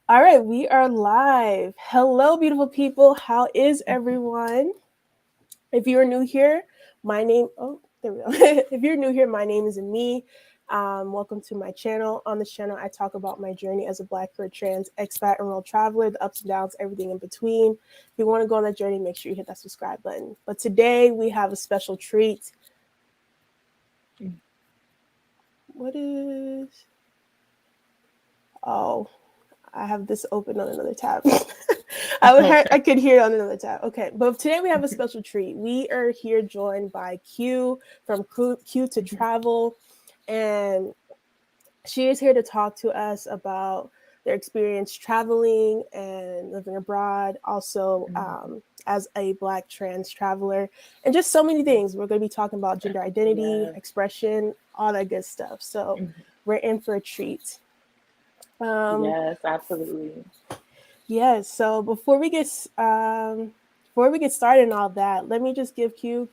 All right, we are live. Hello, beautiful people. How is everyone? If you are new here, my name. Oh, there we go. If you're new here, my name is Ami. Welcome to my channel. On this channel, I talk about my journey as a Black queer trans expat and world traveler, the ups and downs, everything in between. If you want to go on that journey, make sure you hit that subscribe button. But today we have a special treat. What is? Oh, I have this open on another tab. I Okay. could hear it on another tab. Okay, but today we have a special treat. We are here joined by Q from Q2Travel, and she is here to talk to us about their experience traveling and living abroad, also as a Black trans traveler, and just so many things. We're going to be talking about gender identity, Yes. expression, all that good stuff. So we're in for a treat. Um, Yes, absolutely. Yes. So before we get started and all that, let me just give Q.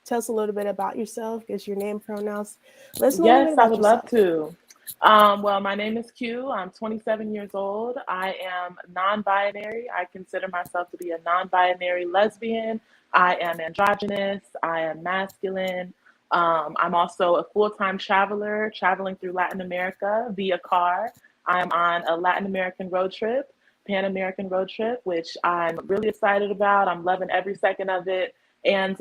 Tell us a little bit about yourself. Guess your name, pronouns. Let us know a little Yes, bit I about would love yourself. to. Well, my name is Q. I'm 27 years old. I am non binary. I consider myself to be a non binary lesbian. I am androgynous. I am masculine. I'm also a full time traveler, traveling through Latin America via car. I'm on a Latin American road trip, Pan American road trip, which I'm really excited about. I'm loving every second of it. And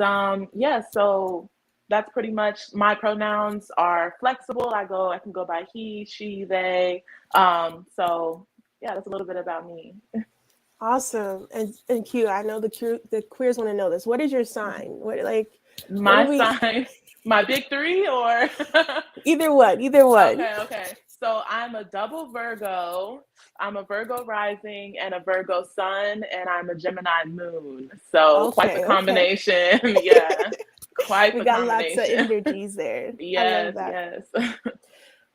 yeah, so that's pretty much my pronouns are flexible. I can go by he, she, they. So yeah, that's a little bit about me. Awesome. And Q, I know the queers want to know this. What is your sign? What do My we? sign, my big three, or Either one. Either one. okay. So I'm a double Virgo. I'm a Virgo rising and a Virgo sun, and I'm a Gemini moon. So quite the Okay. Okay. combination. Yeah, quite We the got lots of combination. energies there. I love Yes, that. yes.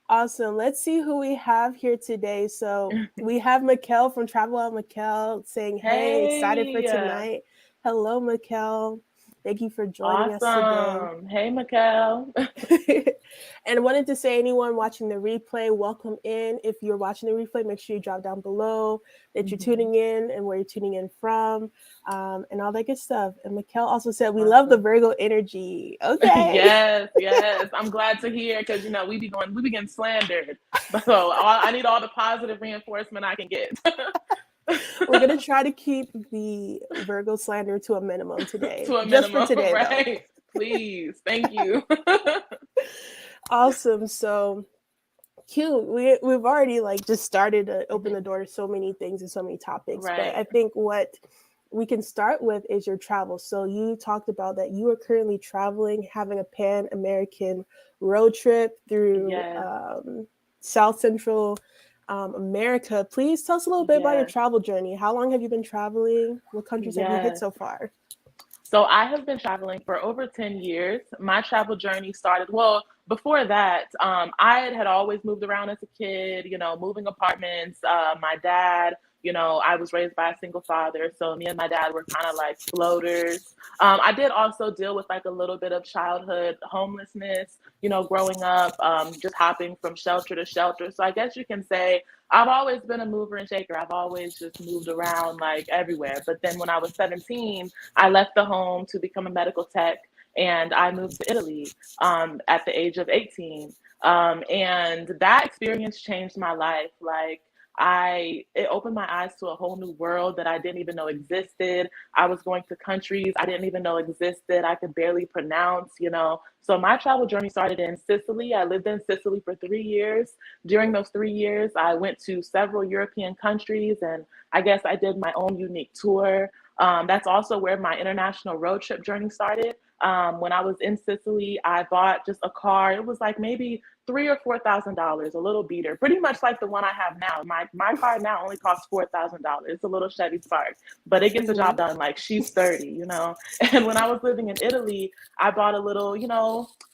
Awesome. Let's see who we have here today. So we have Mikkel from Travel Out Mikkel saying, "Hey, excited for Hey. tonight." Hello, Mikkel. Thank you for joining us today. Awesome. Hey, Mikkel. And wanted to say, anyone watching the replay, welcome in. If you're watching the replay, make sure you drop down below that you're Mhm. tuning in and where you're tuning in from, and all that good stuff. And Mikkel also said, "We love the Awesome. Virgo energy." Okay. Yes, yes. I'm glad to hear because we be getting slandered. So I need all the positive reinforcement I can get. We're gonna try to keep the Virgo slander to a minimum today, To a just for minimum, today, though. right? Please. Thank you. Awesome. So cute. We've already like just started to open the door to so many things and so many topics. But Right. I think what we can start with is your travel. So you talked about that you are currently traveling, having a Pan American road trip through Yes. South Central America. Please tell us a little bit about your Yes. travel journey. How long have you been traveling? What countries have you hit Yes. so far? So I have been traveling for over 10 years. My travel journey started, well, before that, I had always moved around as a kid, moving apartments. My dad, I was raised by a single father. So me and my dad were kind of like floaters. I did also deal with like a little bit of childhood homelessness, growing up, just hopping from shelter to shelter. So I guess you can say I've always been a mover and shaker. I've always just moved around like everywhere. But then when I was 17, I left the home to become a medical tech, and I moved to Italy at the age of 18. And that experience changed my life. Like, it opened my eyes to a whole new world that I didn't even know existed. I was going to countries I didn't even know existed. I could barely pronounce. So my travel journey started in Sicily. I lived in Sicily for 3 years. During those 3 years, I went to several European countries, and I guess I did my own unique tour. That's also where my international road trip journey started. When I was in Sicily, I bought just a car. It was like maybe $3,000 or $4,000, a little beater, pretty much like the one I have now. My car now only costs $4,000. It's a little Chevy Spark, but it gets the Mm-hmm. job done. Like, she's 30. And when I was living in Italy, I bought a little,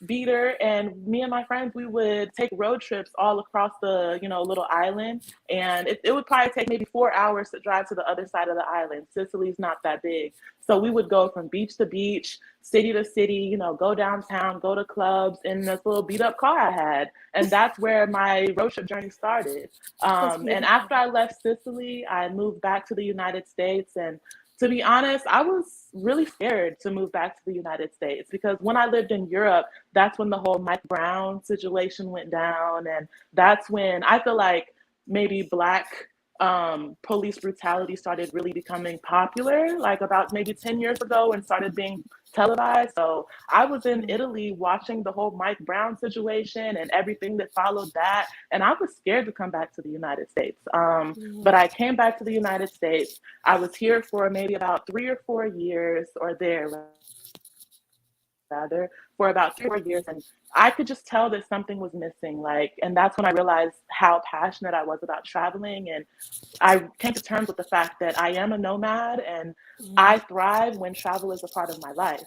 beater, and me and my friends, we would take road trips all across the, little island, and it would probably take maybe 4 hours to drive to the other side of the island. Sicily's not that big. So we would go from beach to beach, city to city, go downtown, go to clubs in this little beat up car I dad. And that's where my road trip journey started. That's And beautiful. after I left Sicily, I moved back to the United States. And to be honest, I was really scared to move back to the United States because when I lived in Europe, that's when the whole Mike Brown situation went down. And that's when I feel like maybe Black police brutality started really becoming popular, like about maybe 10 years ago, and started being televised. So I was in Mm, Italy watching the whole Mike Brown situation and everything that followed that. And I was scared to come back to the United States. mm, But I came back to the United States. I was here for maybe about 3 or 4 years, or there rather, for about 3 or 4 years. And I could just tell that something was missing. Like, and that's when I realized how passionate I was about traveling. And I came to terms with the fact that I am a nomad and mm, I thrive when travel is a part of my life.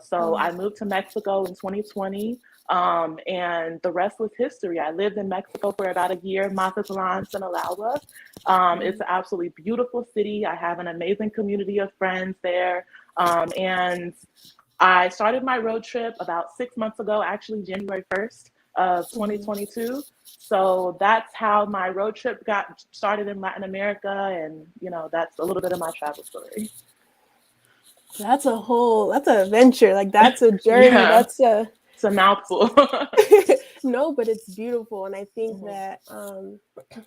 So mm, I moved to Mexico in 2020, and the rest was history. I lived in Mexico for about a year, Mazatlan, Sinaloa. It's mm. an absolutely beautiful city. I have an amazing community of friends there. And I started my road trip about 6 months ago, actually January 1st of Mhm. 2022. So that's how my road trip got started in Latin America. And, that's a little bit of my travel story. That's an adventure. Like that's a journey. Yeah, That's a it's a mouthful. no, but it's beautiful. And I think Mhm. that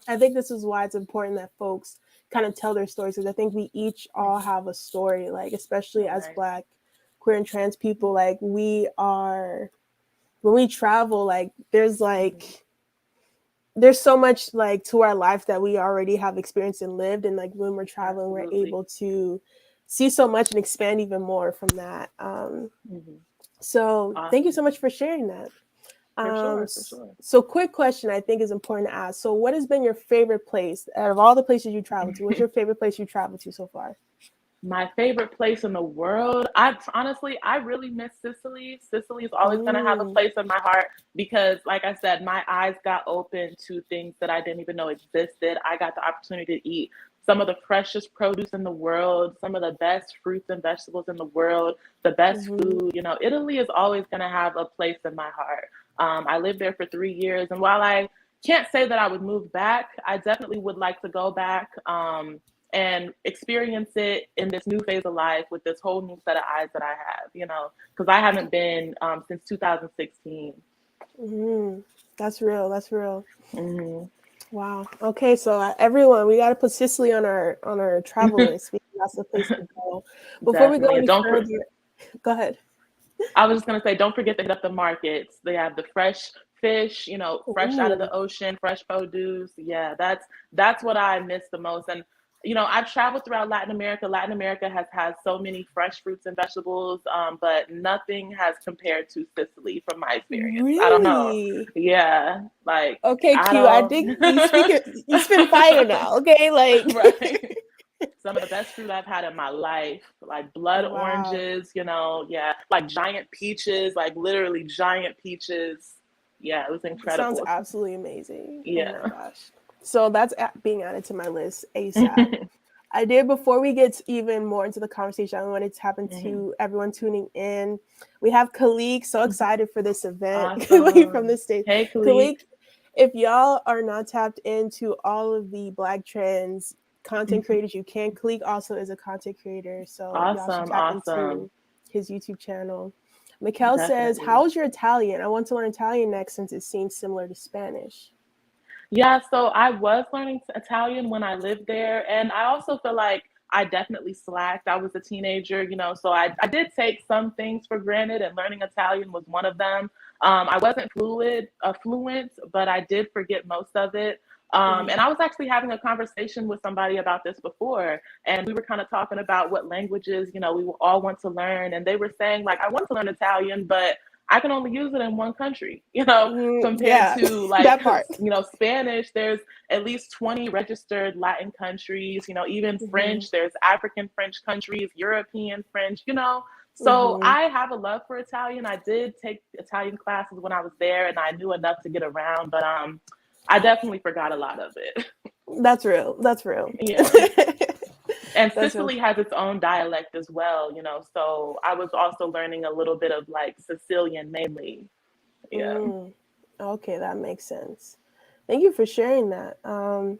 I think this is why it's important that folks kind of tell their stories because I think we each all Mhm. have a story, like especially as Right. Black, queer, and trans people. Like we are when we travel, Mhm. there's so much like to our life that we already have experienced and lived, and like when we're traveling, we're Absolutely. able to see so much and expand even more from that. Mhm. So thank you Awesome. so much for sharing that. For sure. For sure. So quick question I think is important to ask. So what has been your favorite place out of all the places you traveled to? What's your favorite place you traveled to so far? My favorite place in the world. I honestly, I really miss Sicily. Sicily is always going to have a Mm, place in my heart because, like I said, my eyes got open to things that I didn't even know existed. I got the opportunity to eat some of the freshest produce in the world, some of the best fruits and vegetables in the world, the best mm-hmm, food. Italy is always going to have a place in my heart. I lived there for 3 years, and while I can't say that I would move back, I definitely would like to go back. And experience it in this new phase of life with this whole new set of eyes that I have, because I haven't been since 2016. mm-hmm. That's real. That's real. Hmm. Wow. Okay, so everyone, we got to put Sicily on our travel list because that's the place to go. Before we go Definitely. And any further, go ahead. I was just going to say, don't forget to hit up the markets. They have the fresh fish, fresh out of Ooh, the ocean, fresh produce. Yeah, that's what I miss the most. And I've traveled throughout Latin America. Latin America has so many fresh fruits and vegetables, but nothing has compared to Sicily from my experience. I don't know. really? Yeah, like Okay, I Q. I don't. think you spin fire now. Okay, like Right. Some of the best fruit I've had in my life, like blood wow. oranges, yeah, like giant peaches, like literally giant peaches. Yeah, it was It sounds incredible. absolutely amazing. Oh my Yeah. gosh. So that's being added to my list ASAP. I did before we get even more into the conversation. I wanted to happen Mhm. to everyone tuning in. We have Khalik, so excited for this event. Khalik from Awesome. the state. Hey, Khalid. Khalik, if y'all are not tapped into all of the Black trans content creators, you can. Khalik also is a content creator, so y'all should Awesome. tap Awesome. into his YouTube channel. Mikkel says, Definitely. how's your Italian? I want to learn Italian next since it seems similar to Spanish. Yeah, so I was learning Italian when I lived there. And I also feel like I definitely slacked. I was a teenager, so I did take some things for granted, and learning Italian was one of them. I wasn't fluent, but I did forget most of it. And Mm-hmm. I was actually having a conversation with somebody about this before, and we were kind of talking about what languages, we all want to learn. And they were saying, like, I want to learn Italian, but I can only use it in one country, compared Yeah, to like, that part. Spanish, there's at least 20 registered Latin countries, even Mm-hmm. French, there's African French countries, European French. So Mm-hmm. I have a love for Italian. I did take Italian classes when I was there, and I knew enough to get around, but I definitely forgot a lot of it. That's real. That's real. Yeah. And That's real. Sicily has its own dialect as well, so I was also learning a little bit of like Sicilian mainly. Yeah. Mm. Okay, that makes sense. Thank you for sharing that. Hmm.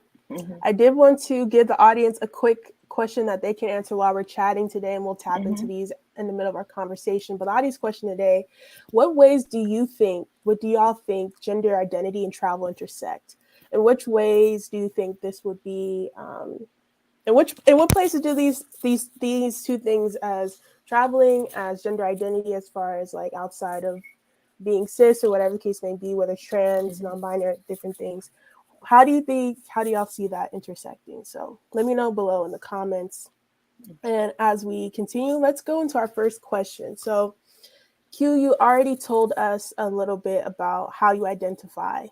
I did want to give the audience a quick question that they can answer while we're chatting today, and we'll tap into Hmm. these in the middle of our conversation. But the audience question today: what ways do you think, what do y'all think gender identity and travel intersect? In which ways do you think this would be? In what places do these two things, as traveling, as gender identity, as far as like outside of being cis or whatever the case may be, whether it's trans, Hmm. non-binary, different things. How do y'all see that intersecting? So let me know below in the comments. And as we continue, let's go into our first question. So Q, you already told us a little bit about how you identify.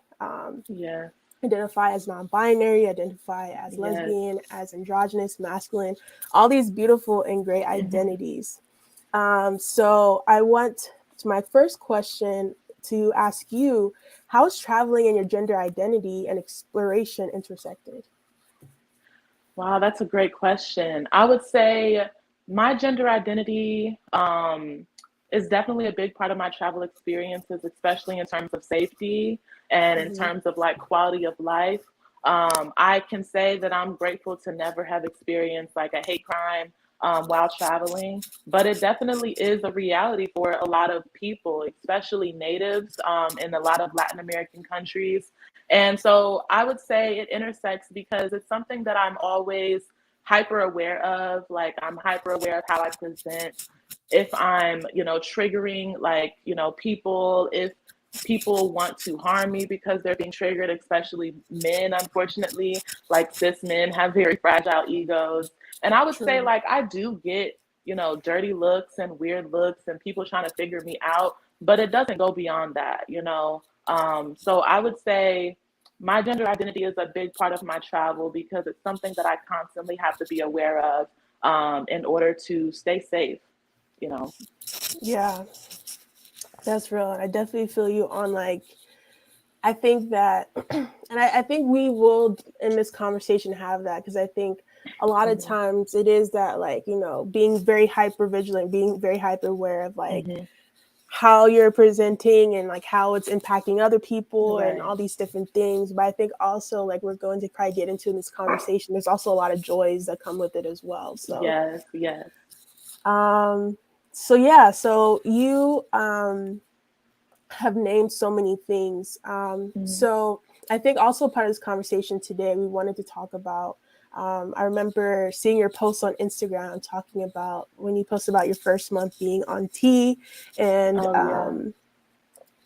Yeah. Identify as non-binary, identify as Yes. lesbian, as androgynous, masculine, all these beautiful and great Hmm. identities. So I want to my first question to ask you: how is traveling and your gender identity and exploration intersected? Wow, that's a great question. I would say my gender identity is definitely a big part of my travel experiences, especially in terms of safety and in Mm-hmm. terms of like quality of life. I can say that I'm grateful to never have experienced like a hate crime while traveling, but it definitely is a reality for a lot of people, especially natives in a lot of Latin American countries. And so I would say it intersects because it's something that I'm always hyper aware of. Like I'm hyper aware of how I present. If I'm, triggering like, people, if people want to harm me because they're being triggered, especially men, unfortunately, like cis men have very fragile egos. And I would say True. like I do get, dirty looks and weird looks and people trying to figure me out, but it doesn't go beyond that. So I would say my gender identity is a big part of my travel because it's something that I constantly have to be aware of in order to stay safe, you know. Yeah, that's real. And I definitely feel you on like, I think that, and I think we will in this conversation have that, because I think a lot of Hmm. times it is that, like, being very hyper vigilant, being very hyper aware of like Hmm. how you're presenting and like how it's impacting other people and Right. all these different things. But I think also, like, we're going to probably get into in this conversation, there's also a lot of joys that come with it as well. So, Yes, yes. um, so yeah, so you have named so many things. Hmm. So I think also part of this conversation today, we wanted to talk about. I remember seeing your post on Instagram talking about when you posted about your first month being on T, and Oh,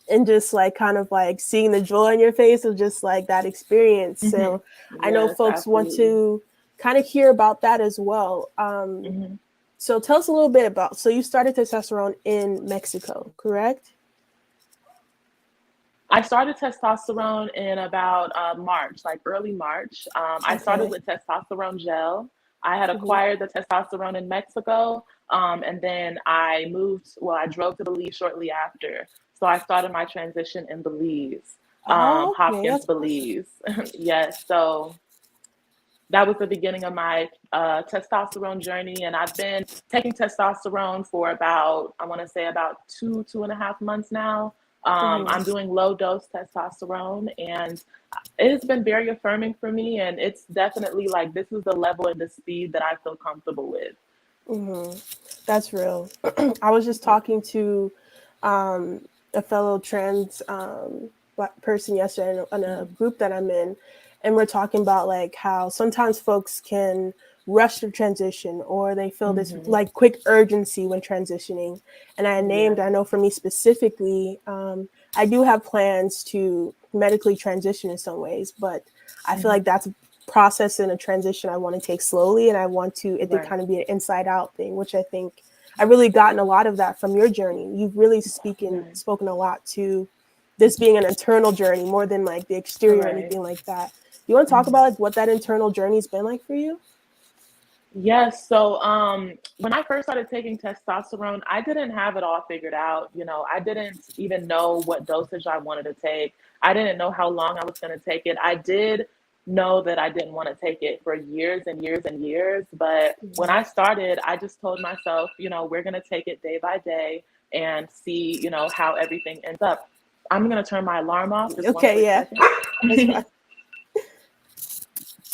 yeah. just like kind of like seeing the joy in your face of just like that experience. Hmm. So I know Yes, folks want absolutely. to kind of hear about that as well. Hmm. So tell us a little bit about. So you started testosterone in Mexico, correct? I started testosterone in about March, like early March. I started Okay. with testosterone gel. I had Mm-hmm. acquired the testosterone in Mexico, and then I moved. Well, I drove to Belize shortly after. So I started my transition in Belize, Oh, okay, Hopkins, that's awesome. Belize. Yes. So that was the beginning of my testosterone journey. And I've been taking testosterone for about, I want to say about 2.5 months now. I'm Mm-hmm. doing low dose testosterone and it has been very affirming for me. And it's definitely like this is the level and the speed that I feel comfortable with. Mm-hmm. That's real. I was just talking to um, a fellow trans black person yesterday in a Mhm. group that I'm in, and we're talking about like how sometimes folks can rush the transition, or they feel this Mhm. like quick urgency when transitioning. And Yeah. I know for me specifically, I do have plans to medically transition in some ways, but I feel like Mhm. that's process in a transition I want to take slowly, and I want to it to Right. kind of be an inside out thing, which I think I really gotten a lot of that from your journey. You've really Right. spoken a lot to this being an internal journey more than like the exterior or Right. anything like that. You want to talk about Mhm. like what that internal journey's been like for you? Yes. So when I first started taking testosterone, I didn't have it all figured out. I didn't even know what dosage I wanted to take. I didn't know how long I was going to take it. I did know that I didn't want to take it for years and years and years. But when Mm-hmm. I started, I just told myself, we're going to take it day by day and see, how everything ends up. I'm gonna turn my alarm off. Just one Okay, quick yeah, second. that's fine.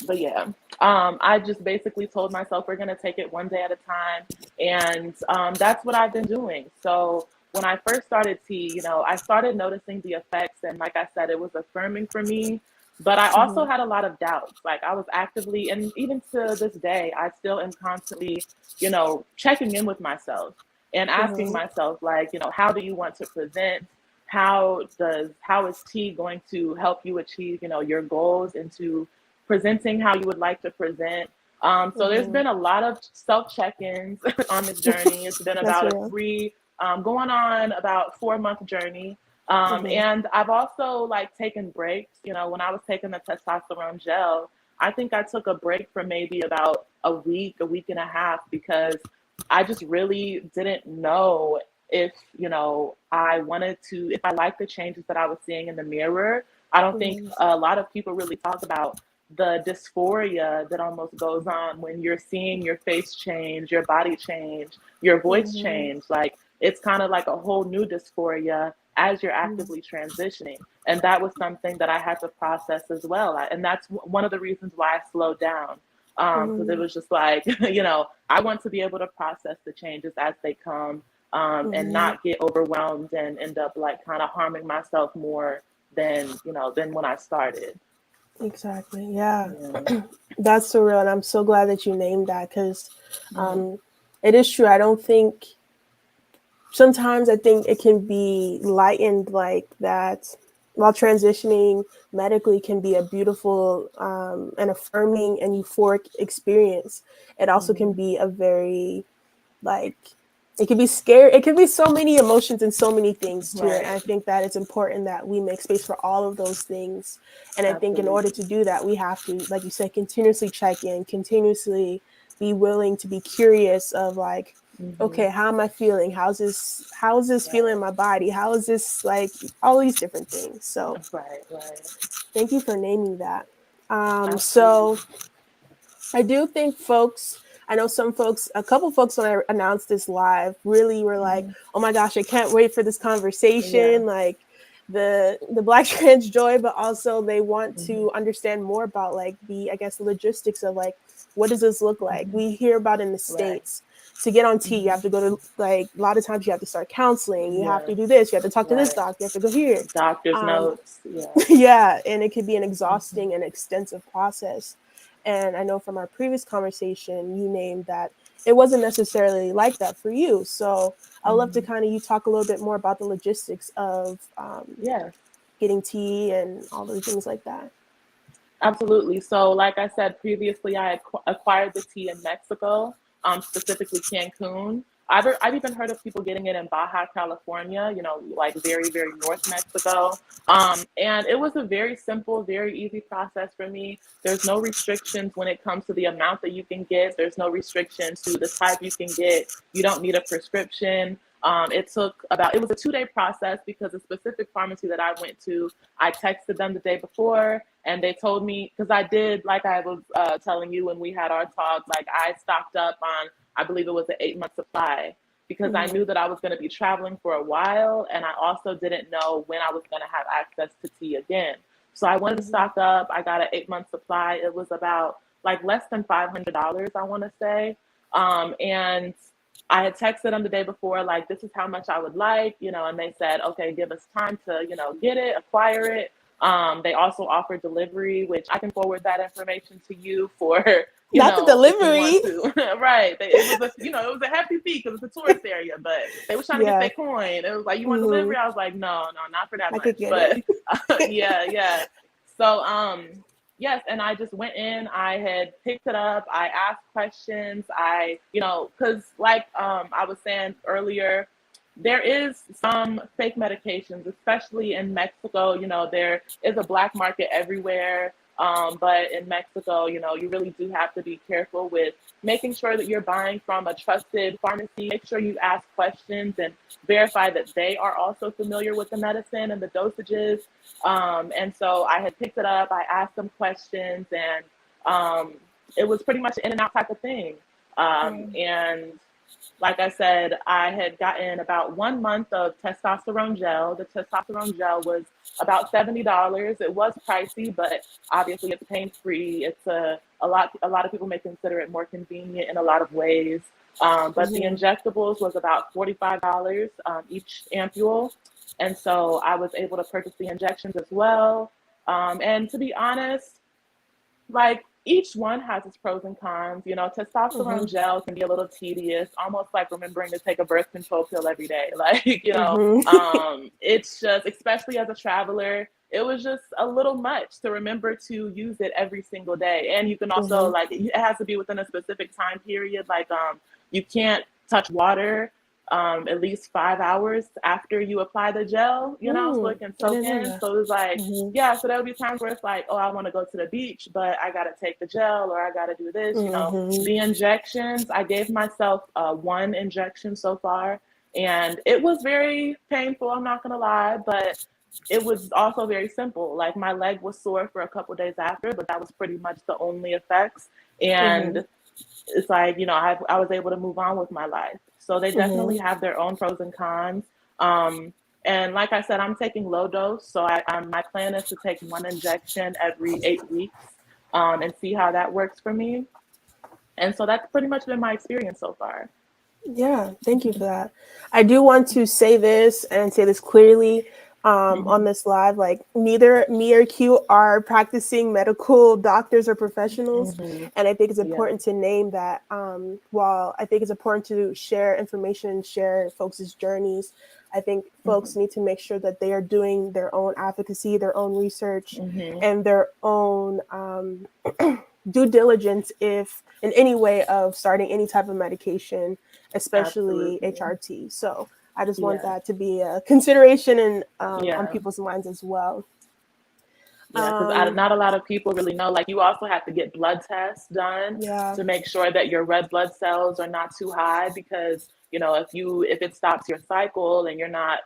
But yeah, I just basically told myself we're gonna take it one day at a time, and that's what I've been doing. So when I first started tea, I started noticing the effects, and like I said, it was affirming for me. But I also Mm-hmm. had a lot of doubts. Like I was actively, and even to this day, I still am constantly, checking in with myself and asking Mm-hmm. myself, like, how do you want to present? How is tea going to help you achieve, your goals and to presenting how you would like to present. So there's Mm-hmm. been a lot of self check-ins on this journey. It's been That's about a real. going on about 4 month journey. Mm-hmm. And I've also like taken breaks. When I was taking the testosterone gel, I think I took a break for maybe about a week and a half, because I just really didn't know if I wanted to, if I liked the changes that I was seeing in the mirror. I don't think Mm-hmm. a lot of people really talk about the dysphoria that almost goes on when you're seeing your face change, your body change, your voice Mm-hmm. change. Like it's kind of like a whole new dysphoria as you're actively transitioning. And that was something that I had to process as well. And that's one of the reasons why I slowed down. Because it Mm-hmm. was just like, I want to be able to process the changes as they come, and Mm-hmm. not get overwhelmed and end up like kind of harming myself more than when I started. Exactly. Yeah. Yeah. That's so real. And I'm so glad that you named that because Mhm. um, it is true. I don't think sometimes I think it can be lightened like that while transitioning medically can be a beautiful and affirming and euphoric experience. It also can Mhm. be a very like it can be scary. It can be so many emotions and so many things to it. And Right. I think that it's important that we make space for all of those things. And I think in order Absolutely. to do that, we have to, like you said, continuously check in, continuously be willing to be curious of like, Mhm. okay, how am I feeling? How is this feeling in Right. my body? How is this like all these different things? So Right. Right. thank you for naming that. Absolutely. So I do think folks, I know some folks, a couple folks when I announced this live really were like, Mhm. "Oh my gosh, I can't wait for this Yeah. conversation." Like the Black trans joy, but also they want Mhm. to understand more about like the I guess logistics of like what does this look like? Mhm. We hear about in the Right. states. To get on T, you have Mhm. to go to like a lot of times you have to start counseling. You have Yes. to do this. You have to talk to this Right. doctor. You have to go here. Doctor's Um, notes. Yeah. yeah, and it could be an Mhm. exhausting and extensive process. And I know from our previous conversation, you named that it wasn't necessarily like that for you. So I'd love to Mhm. kind of you talk a little bit more about the logistics of Yes. getting tea and all those things like that. Absolutely. So, like I said previously, I acquired the tea in Mexico, specifically Cancun. I've even heard of people getting it in Baja California, like very, very north Mexico. And it was a very simple, very easy process for me. There's no restrictions when it comes to the amount that you can get, there's no restrictions to the type you can get. You don't need a prescription. It was a 2 day process because the specific pharmacy that I went to, I texted them the day before and they told me, because I did, like I was telling you when we had our talk, like I stocked up on, I believe it was an 8 month supply because I Mm-hmm. knew that I was going to be traveling for a while. And I also didn't know when I was going to have access to tea again. So I wanted to Mm-hmm. stock up. I got an 8 month supply. It was about like less than $500, I want to say. And I had texted them the day before, like, this is how much I would like, and they said, okay, give us time to, get it, acquire it. They also offer delivery, which I can forward that information to you for, Not the if you delivery. want to. Right. It was it was a hefty fee because it's a tourist area, but they were trying to get Yeah. their coin. It was like, you want Mm-hmm. delivery? I was like, no, no, not for that I could much. get But it. yeah, yeah. So, yes, and I just went in, I had picked it up, I asked questions, because like I was saying earlier, there is some fake medications, especially in Mexico. There is a black market everywhere. But in Mexico, you really do have to be careful with making sure that you're buying from a trusted pharmacy. Make sure you ask questions and verify that they are also familiar with the medicine and the dosages. And so I had picked it up, I asked them questions, and it was pretty much an in and out type of thing. Um, And like I said, I had gotten about 1 month of testosterone gel. The testosterone gel was about $70. It was pricey, but obviously it's pain free. It's a lot of people may consider it more convenient in a lot of ways. But the Mm-hmm. injectables was about $45 each ampule, and so I was able to purchase the injections as well. And to be honest, like each one has its pros and cons. You know, Mm-hmm. testosterone gel can be a little tedious, almost like remembering to take a birth control pill every day. Like, Mm-hmm. it's just, especially as a traveler, it was just a little much to remember to use it every single day. And you can also Mm-hmm. like it has to be within a specific time period. Like you can't touch water at least 5 hours after you apply the gel, so it can I soak didn't know in. that. So it's like, Mm-hmm. yeah, so there'll be times where it's like, oh, I want to go to the beach, but I got to take the gel or I got to do this. Mm-hmm. The injections, I gave myself one injection so far, and it was very painful, I'm not going to lie, but it was also very simple. Like my leg was sore for a couple days after, but that was pretty much the only effects. Mm-hmm. And it's like, I was able to move on with my life. So they Mm-hmm. definitely have their own pros and cons. Um, and like I said, I'm taking low dose. So my plan is to take one injection every 8 weeks and see how that works for me. And so that's pretty much been my experience so far. Yeah, thank you for that. I do want to say this and say this clearly on Hmm. this live. Like, neither me or Q are practicing medical doctors or professionals. Hmm. And I think it's Yeah. important to name that while I think it's important to share information, share folks' journeys, I think folks Hmm. need to make sure that they are doing their own advocacy, their own research, Hmm. and their own due diligence if in any way of starting any type of medication, especially Absolutely. HRT. So I just want Yeah. that to be a consideration and on Yeah. people's minds as well. Yeah, because Um, not a lot of people really know. Like, you also have to get blood tests done yeah. to make sure that your red blood cells are not too high. Because if it stops your cycle and you're not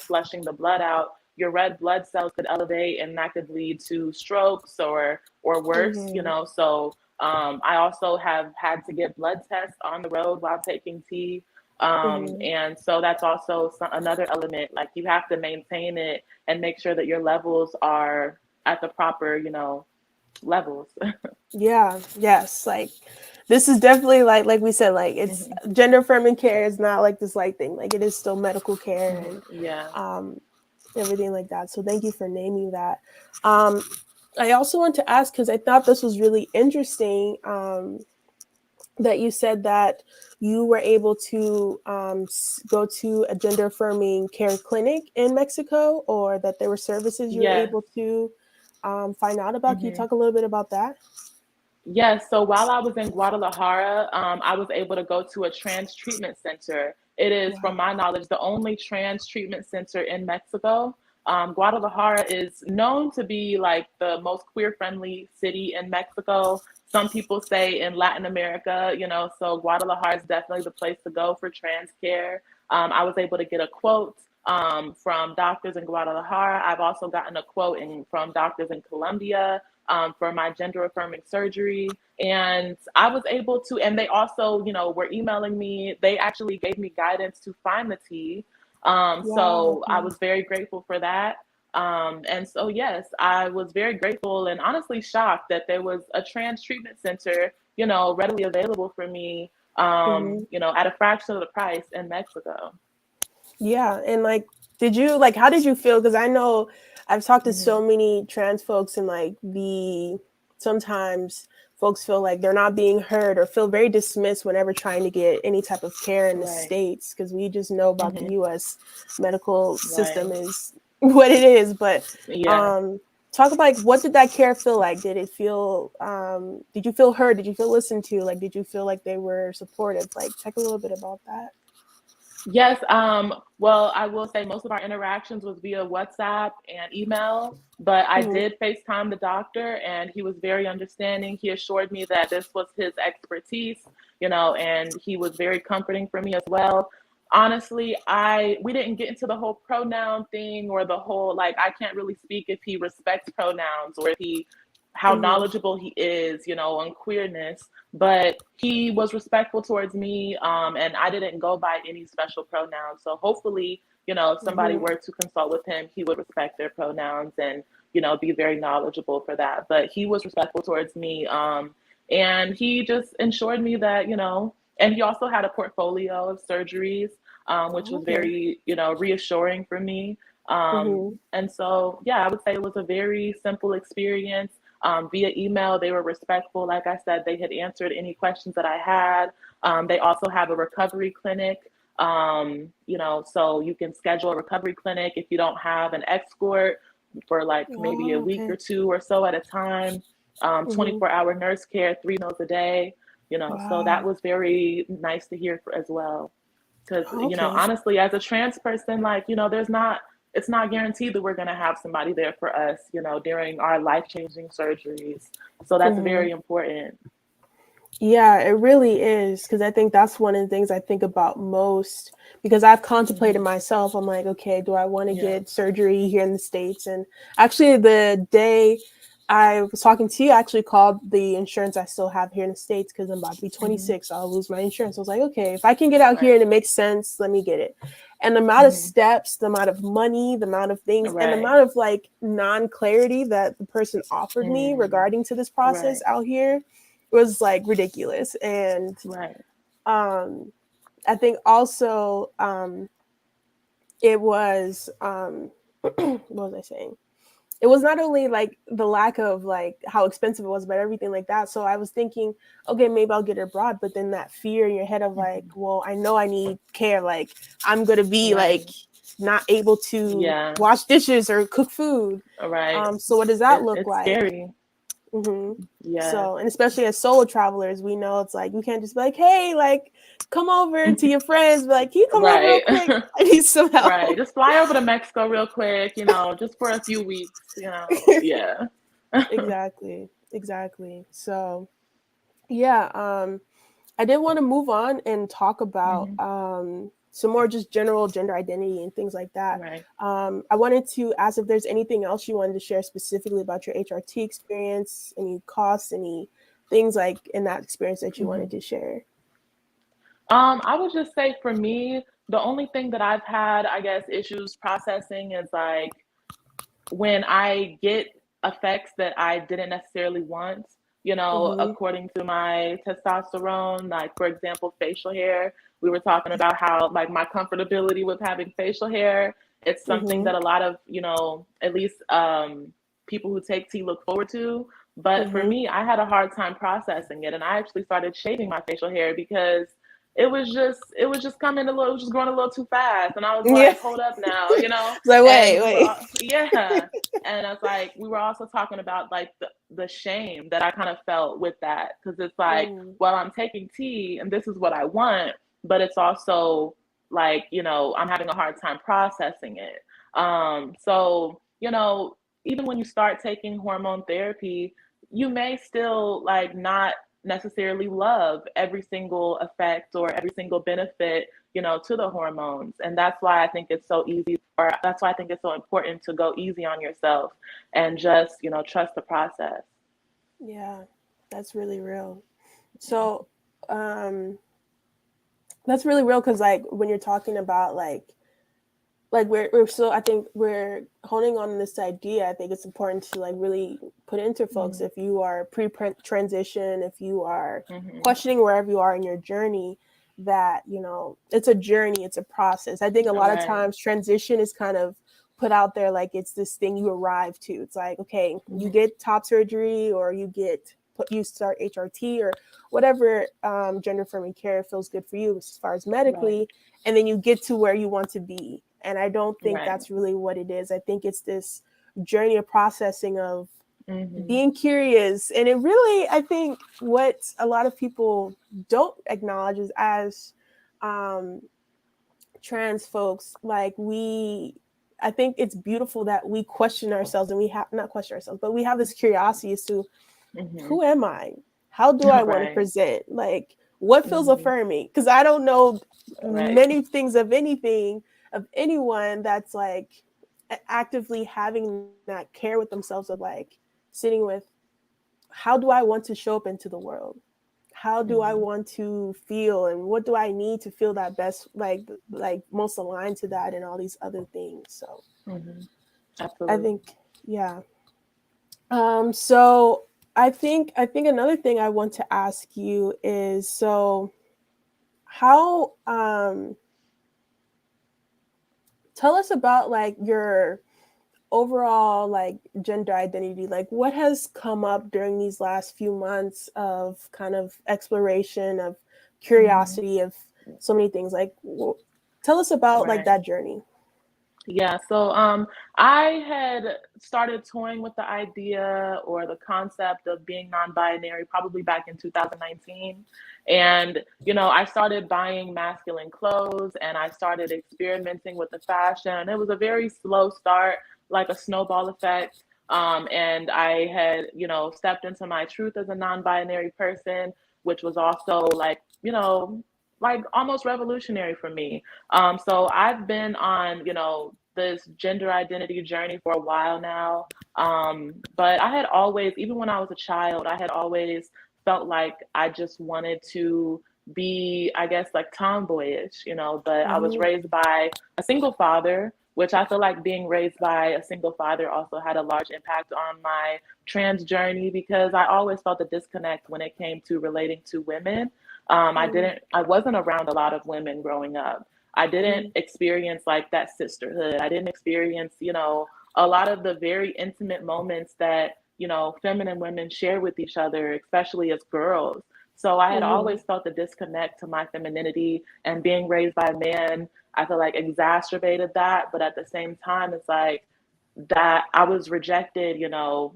flushing the blood out, your red blood cells could elevate, and that could lead to strokes or worse. Hmm. So I also have had to get blood tests on the road while taking tea. Hmm. And so that's also another element. Like, you have to maintain it and make sure that your levels are at the proper, levels. Yeah. Yes. Like this is definitely like we said, like it's Hmm. gender affirming care is not like this light thing. Like it is still medical care and Yeah. um, everything like that. So thank you for naming that. Um, I also want to ask because I thought this was really interesting. That you said that you were able to go to a gender affirming care clinic in Mexico, or that there were services you were Yes. able to find out about. Can you Hmm. talk a little bit about that? Yes. So while I was in Guadalajara, I was able to go to a trans treatment center. It is, from Wow. my knowledge, the only trans treatment center in Mexico. Guadalajara is known to be like the most queer friendly city in Mexico. Some people say in Latin America, so Guadalajara is definitely the place to go for trans care. I was able to get a quote from doctors in Guadalajara. I've also gotten a quote from doctors in Colombia for my gender affirming surgery. And I was able to, and they also, were emailing me. They actually gave me guidance to find the tea. Wow. So I was very grateful for that. And so, yes, I was very grateful and honestly shocked that there was a trans treatment center, readily available for me, Hmm. at a fraction of the price in Mexico. Yeah, and like, did you like? How did you feel? Because I know I've talked to Hmm. so many trans folks, and like the sometimes folks feel like they're not being heard or feel very dismissed whenever trying to get any type of care in the Right. states because we just know about the Hmm. U.S. medical system Right. is what it is. But Yeah. um, talk about like, what did that care feel like? Did it feel? Did you feel heard? Did you feel listened to? Like, did you feel like they were supportive? Like, talk a little bit about that. Yes, well, I will say most of our interactions was via WhatsApp and email, but I Hmm. did FaceTime the doctor and he was very understanding. He assured me that this was his expertise, and he was very comforting for me as well. Honestly, we didn't get into the whole pronoun thing or the whole, like, I can't really speak if he respects pronouns or if he how knowledgeable he is, on queerness, but he was respectful towards me, and I didn't go by any special pronouns. So hopefully, if somebody Mm-hmm. were to consult with him, he would respect their pronouns and, be very knowledgeable for that. But he was respectful towards me, and he just ensured me that, and he also had a portfolio of surgeries, which Oh, was okay. very, reassuring for me. Mm-hmm. And so, yeah, I would say it was a very simple experience. Via email, they were respectful. Like I said, they had answered any questions that I had. They also have a recovery clinic. So you can schedule a recovery clinic if you don't have an escort for like maybe a Oh, week okay. or two or so at a time. Mm-hmm. 24-hour nurse care, 3 meals a day. So that Wow. was very nice to hear as well. Because, Okay. honestly, as a trans person, like, it's not guaranteed that we're going to have somebody there for us, during our life changing surgeries. So that's Mm-hmm. very important. Yeah, it really is because I think that's one of the things I think about most because I've contemplated Hmm. myself. I'm like, okay, do I want to Yeah. get surgery here in the States? And actually, the day I was talking to you, I actually called the insurance I still have here in the States because I'm about to be Hmm. 26. So I'll lose my insurance. I was like, okay, if I can get out here Right. and it makes sense, let me get it. And the amount of Hmm. steps, the amount of money, the amount of things, and the Right. amount of like non clarity that the person offered me Mm. regarding to this process Right. out here was like ridiculous. And Right. um I think also it was what was I saying? It was not only like the lack of like how expensive it was, but everything like that. So I was thinking, okay, maybe I'll get it abroad, but then that fear in your head of like, Hmm. well, I know I need care, like I'm gonna be Right. like not able to Yeah. wash dishes or cook food. Right. So what does that look It's like? scary. hmm Yeah. So, and especially as solo travelers, we know it's like you can't just be like, "Hey, like, come over to your friends." Be like, "Can you come over real Right. quick? I need some Right. help." Just fly over to Mexico real quick, just for a few weeks, Yeah. Exactly, exactly. So, yeah, I did want to move on and talk about Hmm. some more just general gender identity and things like that. Right. I wanted to ask if there's anything else you wanted to share specifically about your HRT experience, any costs, any things like in that experience that you wanted Hmm. to share. I would just say for me, the only thing that I've had, I guess, issues processing is like when I get effects that I didn't necessarily want, Mm-hmm. according to my testosterone, like for example, facial hair. We were talking about how like my comfortability with having facial hair, it's something Mm-hmm. that a lot of, at least people who take tea look forward to. But for Mm-hmm. me, I had a hard time processing it. And I actually started shaving my facial hair because it was just coming a little, it was just growing a little too fast. And I was Yeah. like, hold up now, It's like, and wait, we were wait. all, yeah. And I was like, we were also talking about like the shame that I kind of felt with that. Cause it's like, Mm, well, I'm taking tea and this is what I want, but it's also like, I'm having a hard time processing it. So, even when you start taking hormone therapy, you may still like not necessarily love every single effect or every single benefit, to the hormones. And that's why I think it's so easy, or that's why I think it's so important to go easy on yourself and just, trust the process. yeah, that's really real. So, um, that's really real because, like, when you're talking about like we're still, I think we're honing on this idea. I think it's important to like really put into folks Mm-hmm. if you are pre-transition, if you are Mm-hmm. questioning wherever you are in your journey, that it's a journey, it's a process. I think a All lot of right. times transition is kind of put out there like it's this thing you arrive to. It's like, okay, you Mm-hmm. get top surgery or you start HRT or whatever gender affirming care feels good for you as far as Right. medically, and then you get to where you want to be. And I don't think Right. that's really what it is. I think it's this journey of processing of Mm-hmm. being curious. And it really, I think what a lot of people don't acknowledge is as um, trans folks, like I think it's beautiful that we question ourselves and we have not question ourselves, but we have this curiosity as to Mm-hmm. who am I? How do I want to Right. present? Like, what feels Mm-hmm. affirming? Because I don't know Right. many things of anything, of anyone that's like actively having that care with themselves of like sitting with. how do I want to show up into the world? How do I Mhm. want to feel, and what do I need to feel that best, like most aligned to that, and all these other things. So Mhm. I Absolutely. think, yeah. So I think another thing I want to ask you is, so how tell us about like your overall like gender identity. Like what has come up during these last few months of kind of exploration, of Mhm. curiosity, of so many things. Like tell us about like Right. that journey. Yeah, so I had started toying with the idea or the concept of being non-binary probably back in 2019. And, I started buying masculine clothes and I started experimenting with the fashion. It was a very slow start, like a snowball effect. And I had, stepped into my truth as a non-binary person, which was also like almost revolutionary for me. So I've been on, this gender identity journey for a while now. But I had always, even when I was a child, I had always felt like I just wanted to be, I guess, like tomboyish, but I was Mm-hmm. raised by a single father, which I feel like being raised by a single father also had a large impact on my trans journey because I always felt a disconnect when it came to relating to women. I wasn't around a lot of women growing up. I didn't Mm-hmm. experience like that sisterhood. I didn't experience, a lot of the very intimate moments that, feminine women share with each other, especially as girls. So I had Mm-hmm. always felt a disconnect to my femininity, and being raised by a man, I feel like exacerbated that. But at the same time, it's like that I was rejected,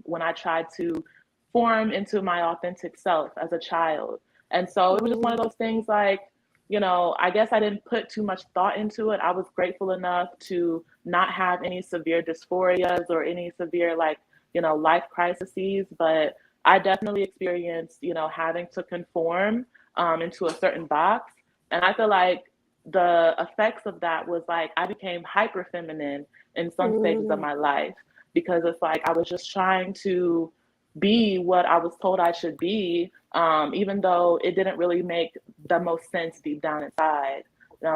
when I tried to form into my authentic self as a child. And so it was just one Mm-hmm. of those things like, I guess I didn't put too much thought into it. I was grateful enough to not have any severe dysphorias or any severe, like, life crises. But I definitely experienced, having to conform into a certain box. And I feel like the effects of that was like I became hyper feminine in some stages of Mm-hmm. my life because it's like I was just trying to be what I was told I should be, even though it didn't really make the most sense deep down inside.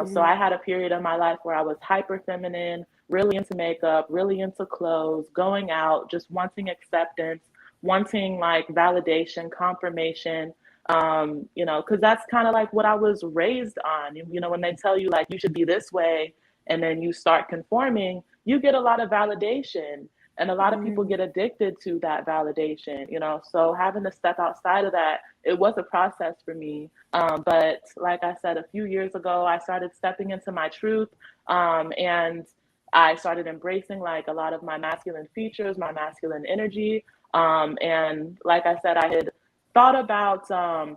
So Mm-hmm. I had a period of my life where I was hyper feminine, really into makeup, really into clothes, going out, just wanting acceptance, wanting like validation, confirmation. Because that's kind of like what I was raised on. When they tell you like you should be this way, and then you start conforming, you get a lot of validation. And a lot of people Mm-hmm. get addicted to that validation, So having to step outside of that, it was a process for me. But like I said, a few years ago, I started stepping into my truth. And I started embracing like a lot of my masculine features, my masculine energy. And like I said, I had thought about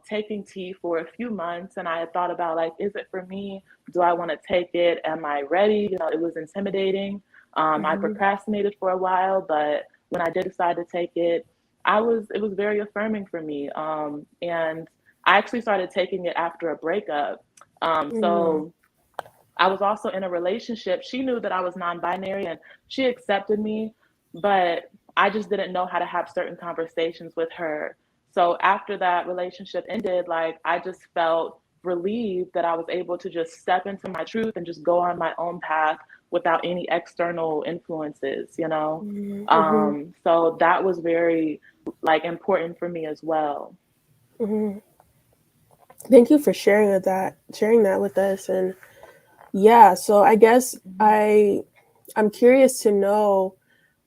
taking tea for a few months, and I had thought about like, is it for me? Do I want to take it? Am I ready? It was intimidating. I Mm-hmm. procrastinated for a while, but when I did decide to take it, it was very affirming for me. And I actually started taking it after a breakup. Mm-hmm. So I was also in a relationship. She knew that I was non-binary and she accepted me, but I just didn't know how to have certain conversations with her. So after that relationship ended, like I just felt relieved that I was able to just step into my truth and just go on my own path without any external influences. Mm-hmm. So that was very like important for me as well. Mm-hmm. Thank you for sharing that with us. And yeah, so I guess I'm curious to know,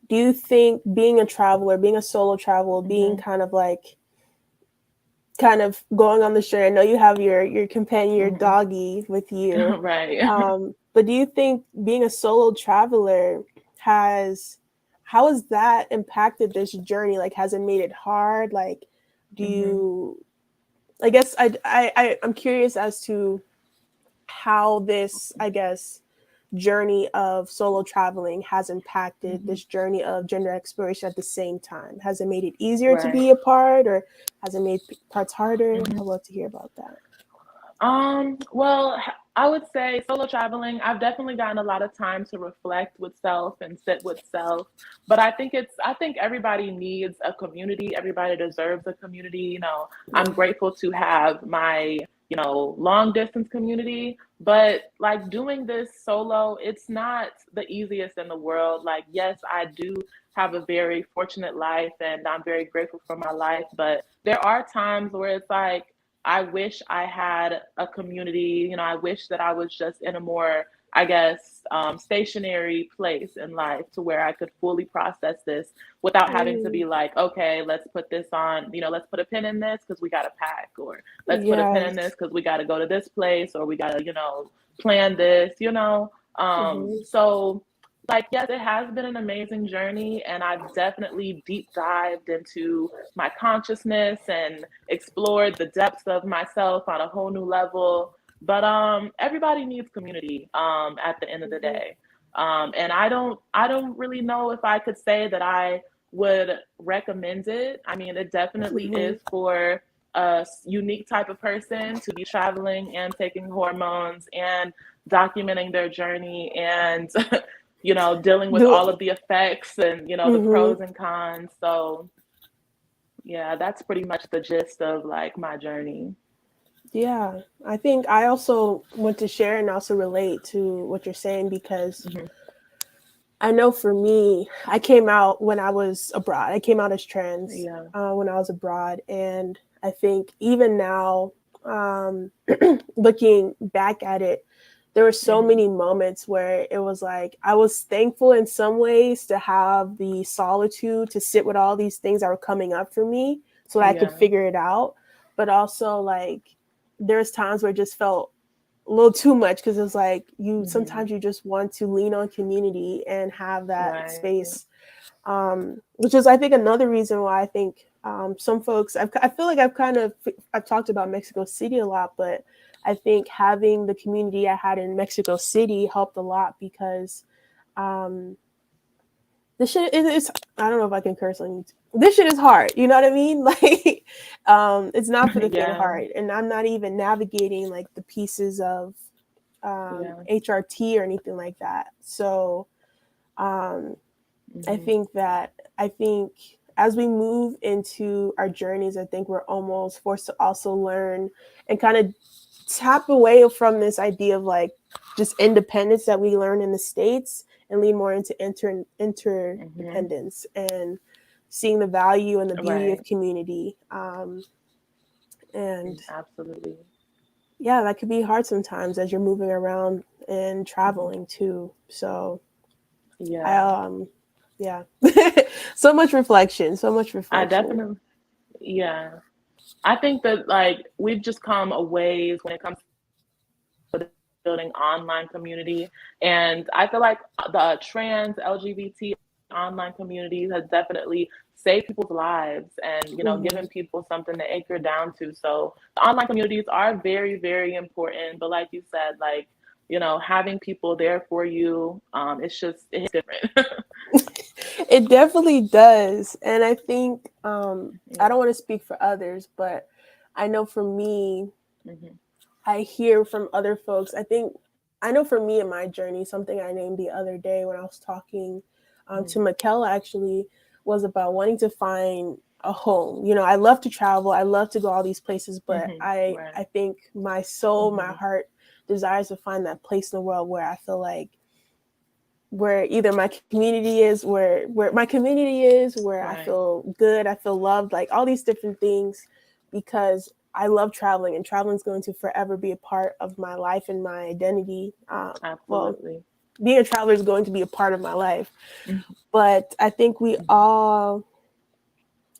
do you think being a traveler, being a solo traveler, being Mm-hmm. kind of going on the journey, I know you have your companion, your Mm-hmm. doggy with you. Right. But do you think being a solo traveler has how has that impacted this journey? Like, has it made it hard? Like, do Mm-hmm. you I guess I'm curious as to how this, I guess, journey of solo traveling has impacted Mm-hmm. this journey of gender exploration at the same time. Has it made it easier to Right. be apart, or has it made parts harder? Mm-hmm. I'd love to hear about that. Well, I would say solo traveling, I've definitely gotten a lot of time to reflect with self and sit with self. But I think everybody needs a community. Everybody deserves a community. I'm Yeah. grateful to have my, long distance community. But like doing this solo, it's not the easiest in the world. Like, yes, I do have a very fortunate life and I'm very grateful for my life. But there are times where it's like, I wish I had a community. I wish that I was just in a more, I guess, stationary place in life to where I could fully process this without having to be Mm. like, okay, let's put this on, let's put a pin in this because we got to pack, or let's put a pin in this Yes. because we got to go to this place, or we got to, plan this. Hmm. So like, yes, it has been an amazing journey, and I've definitely deep dived into my consciousness and explored the depths of myself on a whole new level. But everybody needs community at the end of the Hmm. day. And I don't really know if I could say that I would recommend it. I mean, it definitely Hmm. is for a unique type of person to be traveling and taking hormones and documenting their journey and dealing with all Do. of the effects and the Hmm. pros and cons. So yeah, that's pretty much the gist of like my journey. Yeah, I think I also want to share and also relate to what you're saying because Hmm. I know for me, I came out when I was abroad. I came out as trans Yeah, when I was abroad, and I think even now, um, looking back at it, there were so hmm, many moments where it was like I was thankful in some ways to have the solitude to sit with all these things that were coming up for me so that I could yeah, figure it out. But also, like, there's times where it just felt a little too much because it was like you hmm, sometimes you just want to lean on community and have that right, space, which is I think another reason why I think some folks I feel like I've talked about Mexico City a lot, but I think having the community I had in Mexico City helped a lot because um, this shit is I don't know if I can curse on YouTube. This shit is hard. You know what I mean? Like, it's not for the faint of yeah, heart, and I'm not even navigating like the pieces of yeah, HRT or anything like that. So um, hmm, I think as we move into our journeys, I think we're almost forced to also learn and kind of tap away from this idea of like just independence that we learn in the States and lean more into hmm, interdependence and seeing the value and the beauty of right, community. And absolutely, yeah, that could be hard sometimes as you're moving around and hmm, traveling too. So I yeah. yeah. So much reflection, so much I reflection. definitely, yeah. I think that like we've just come a ways when it comes to building online community, and I feel like the trans LGBT online communities has definitely saved people's lives and Hmm. given people something to anchor down to. So the online communities are very, very important. But like you said, like having people there for you, it's different. It definitely does. And I think I don't Yeah. want to speak for others, but I know for me, Hmm. I hear from other folks. I know for me in my journey, something I named the other day when I was talking to Michaela actually was about wanting to find a home. You know, I love to travel, I love to go all these places, but Hmm. I Right. think my soul, my Hmm. heart desires to find that place in the world where I feel like where either my community is where my community is, where I Right. feel good, I feel loved, like all these different things because I love traveling and traveling is going to forever be a part of my life and my identity. Well, Absolutely. being a traveler is going to be a part of my life, Hmm. but I think we all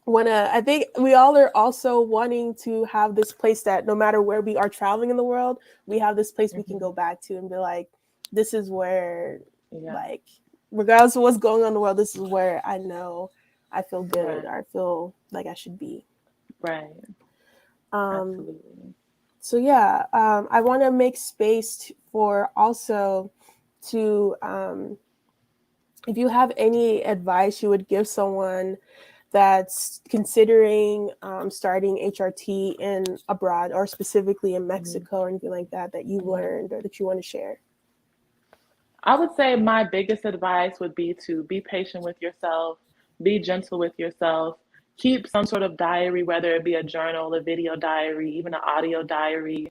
I think we all are also wanting to have this place that no matter where we are traveling in the world, we have this place we can go Hmm. back to and be like, this is where, Yeah. like, regardless of what's going on in the world, this is where I know I feel good Right. or I feel like I should be. Right. Um, Absolutely. so yeah, I want to make space for also to if you have any advice you would give someone that's considering starting HRT in abroad or specifically in Mhm. Mexico or anything like that you Mhm. learned or that you want to share? I would say my biggest advice would be to be patient with yourself, be gentle with yourself, keep some sort of diary, whether it be a journal, a video diary, even an audio diary,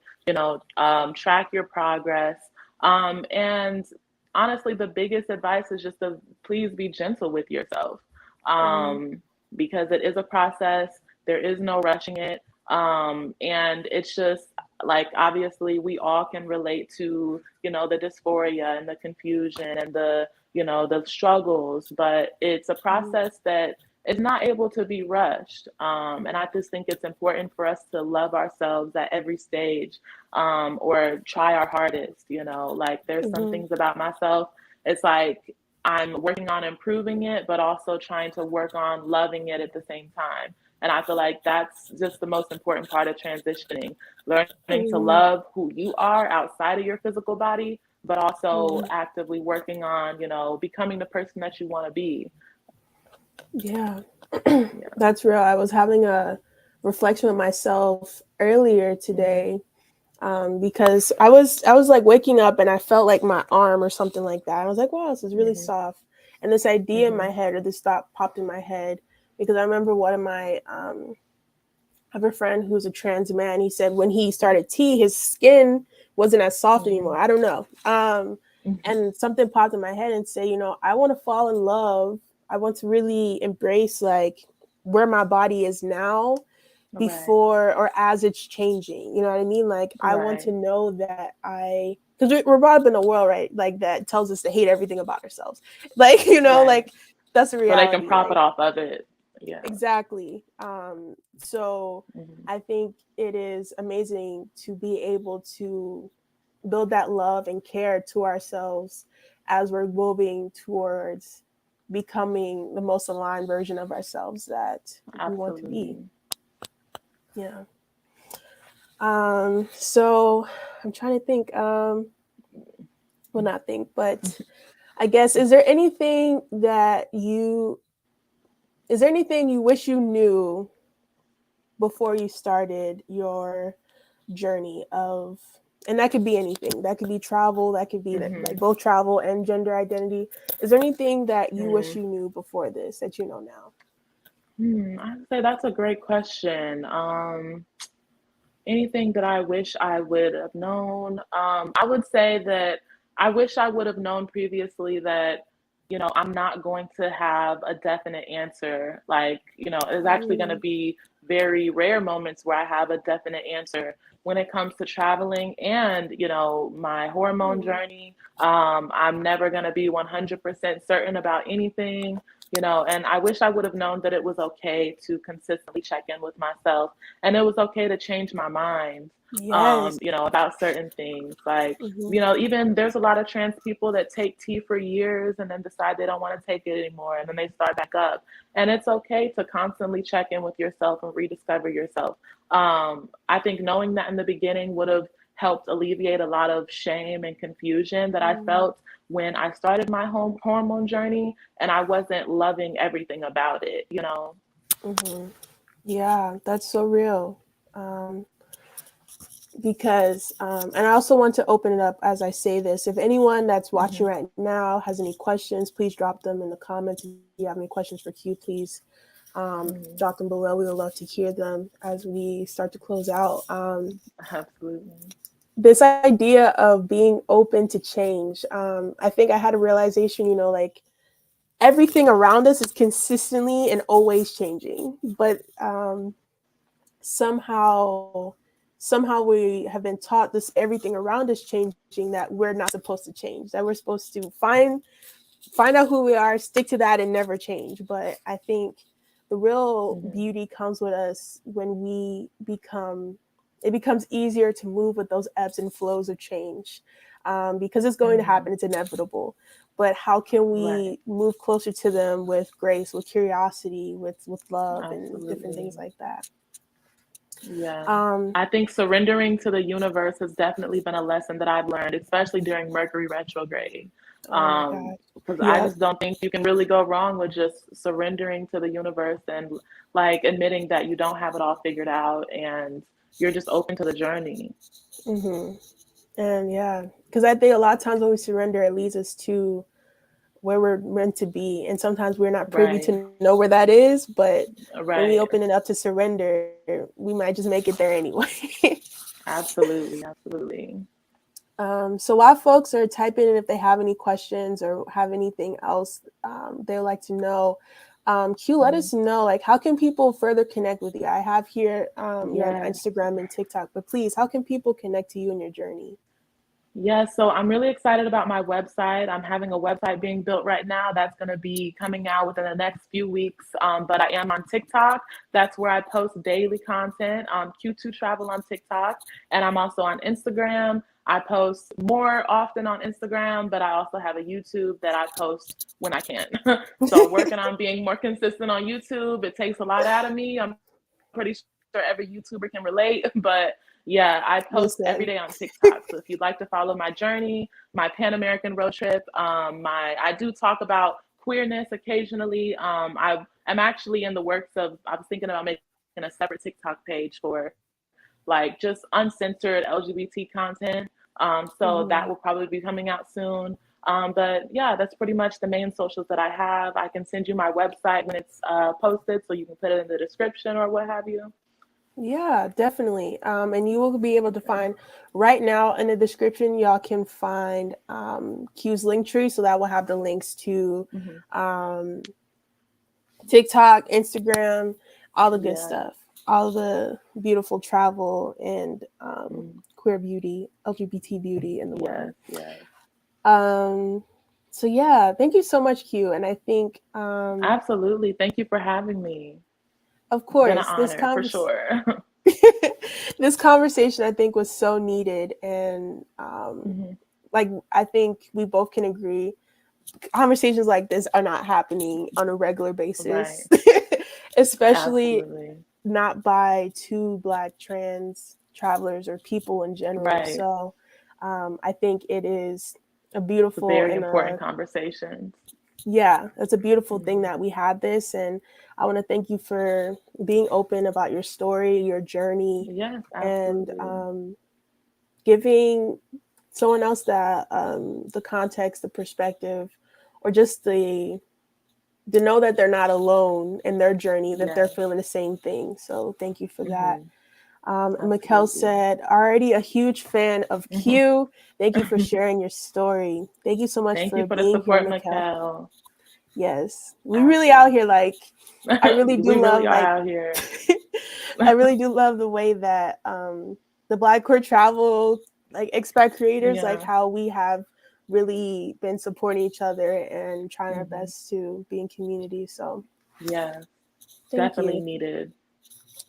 track your progress. And honestly, the biggest advice is just to please be gentle with yourself, Mm-hmm. um, because it is a process, there is no rushing it. And it's just like obviously we all can relate to the dysphoria and the confusion and the struggles, but it's a process that is not able to be rushed. And I just think it's important for us to love ourselves at every stage, or try our hardest. Like there's some Mm-hmm. things about myself, it's like I'm working on improving it but also trying to work on loving it at the same time. And I feel like that's just the most important part of transitioning, learning to Mm-hmm. love who you are outside of your physical body, but also Mm-hmm. actively working on, becoming the person that you want to be. Yeah. Yeah. That's real. I was having a reflection with myself earlier Mm-hmm. today, because I was like waking up and I felt like my arm or something like that. I was like, wow, this is really Mm-hmm. soft. And this idea in Mm-hmm. my head or this thought popped in my head because I remember one of my I have a friend who's a trans man. He said when he started T, his skin wasn't as soft Mm-hmm. anymore. I don't know. And something popped in my head and say, I want to fall in love. I want to really embrace like where my body is now Right. before or as it's changing. You know what I mean? Like I want Right. to know that because we're brought up in a world, right? Like that tells us to hate everything about ourselves. Like, Right. like that's the So they can reality. profit Like off of it. Yeah. exactly. So Mm-hmm. I think it is amazing to be able to build that love and care to ourselves as we're moving towards becoming the most aligned version of ourselves that we want to be. Absolutely. Yeah. So I'm trying to think, well not think, but I guess is there anything you wish you knew before you started your journey of, and that could be anything, that could be travel, that could be that Mm-hmm. like both travel and gender identity. Is there anything that you wish Mm. you knew before this that you know now? I'd say that's a great question. Anything that I wish I would have known. I would say that I wish I would have known previously that, I'm not going to have a definite answer. Like, it's actually going to Mm, be very rare moments where I have a definite answer when it comes to traveling and, my hormone mm, journey. I'm never going to be 100% certain about anything. And I wish I would have known that it was okay to consistently check in with myself, and it was okay to change my mind, yes. about certain things. Like, Hmm. even there's a lot of trans people that take tea for years and then decide they don't want to take it anymore, and then they start back up. And it's okay to constantly check in with yourself and rediscover yourself. I think knowing that in the beginning would have helped alleviate a lot of shame and confusion that I Mm, felt when I started my home hormone journey and I wasn't loving everything about it. hmm. Yeah, that's so real. Um, because and I also want to open it up as I say this. If anyone that's watching Hmm. right now has any questions, please drop them in the comments. If you have any questions for Q, please Hmm. drop them below. We would love to hear them as we start to close out. Absolutely. This idea of being open to change, I think I had a realization, like everything around us is consistently and always changing, but somehow somehow we have been taught this everything around us changing that we're not supposed to change, that we're supposed to find out who we are, stick to that and never change. But I think the real Hmm. beauty comes with us when it becomes easier to move with those ebbs and flows of change, because it's going to Hmm. happen, it's inevitable. But how can Right. we move closer to them with grace, with curiosity, with love and different things Absolutely. like that? Yeah. Um, I think surrendering to the universe has definitely been a lesson that I've learned, especially during Mercury retrograde. oh my God. Because I Yep. just don't think you can really go wrong with just surrendering to the universe and like admitting that you don't have it all figured out and you're just open to the journey. Hmm. And yeah, because I think a lot of times when we surrender, it leads us to where we're meant to be. And sometimes we're not privy to Right. know where that is. But when we open Right. it up to surrender, we might just make it there anyway. Absolutely. Absolutely. So while folks are typing in, if they have any questions or have anything else they would like to know, Q, let Mhm. us know, like, how can people further connect with you? I have here you're on Yes. Instagram and TikTok, but please, how can people connect to you in your journey? Yes, so I'm really excited about my website. I'm having a website being built right now that's going to be coming out within the next few weeks. But I am on TikTok. That's where I post daily content. Q2Travel on TikTok. And I'm also on Instagram. I post more often on Instagram, but I also have a YouTube that I post when I can. So working on being more consistent on YouTube. It takes a lot out of me. I'm pretty sure every YouTuber can relate, but yeah, I post every day on Listen. TikTok. So if you'd like to follow my journey, my Pan American road trip, I do talk about queerness occasionally. I'm actually in the works of. I was thinking about making a separate TikTok page for like just uncensored LGBT content. So that will Mhm. probably be coming out soon. But yeah, that's pretty much the main socials that I have. I can send you my website when it's posted, so you can put it in the description or what have you. Yeah, definitely. And you will be able to find right now in the description, y'all can find Q's link tree. So that will have the links to Hmm. um, TikTok, Instagram, all the good Yeah. stuff, all the beautiful travel and Mm. queer beauty, LGBT beauty in the world. Yes. Yes. Um, so yeah, thank you so much, Q. And I think, Absolutely. Thank you for having me. of It's been an course, honor for sure. this conversation I think was so needed, and Hmm. like I think we both can agree conversations like this are not happening on a regular Right. basis, especially Absolutely. not by two Black trans travelers or people in general. Right. So I think it is a It's a beautiful very and important a conversation. yeah, it's a beautiful thing Hmm. that we had this, and I want to thank you for being open about your story, your journey, Yes, and absolutely. giving someone else that the context, the perspective, or just the to know that they're not alone in their journey, that they're Yes. feeling the same thing. So thank you for that. Hmm. And Mikkel Absolutely. said, already a huge fan of Hmm. Q. Thank you for sharing your story. Thank you so much Thank you for for the being here, support, Mikkel. Mikkel. Yes, we really out here. Absolutely. Like, I really do We really love are like, out here. I really do love the way that the Black queer travel like expat creators, like Yeah. how we have really been supporting each other and trying our Hmm. best to be in community. So Yes. thank Definitely you. needed.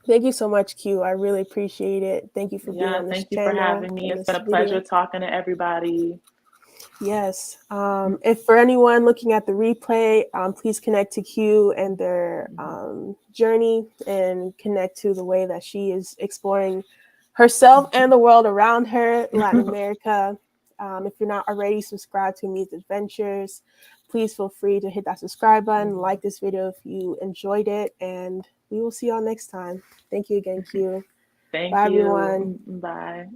Thank you so much, Q. I really appreciate it. Thank you for being Yeah. on this Thank you for channel having me. and It's been this a pleasure video. talking to everybody. Yes. If for anyone looking at the replay, please connect to Q and their Hmm. journey and connect to the way that she is exploring herself and the world around her, Latin America. If you're not already subscribed to Me's Adventures, please feel free to hit that subscribe button, Hmm. like this video if you enjoyed it, and we will see y'all next time. Thank you again, Q. Thank Bye, everyone. you. Bye.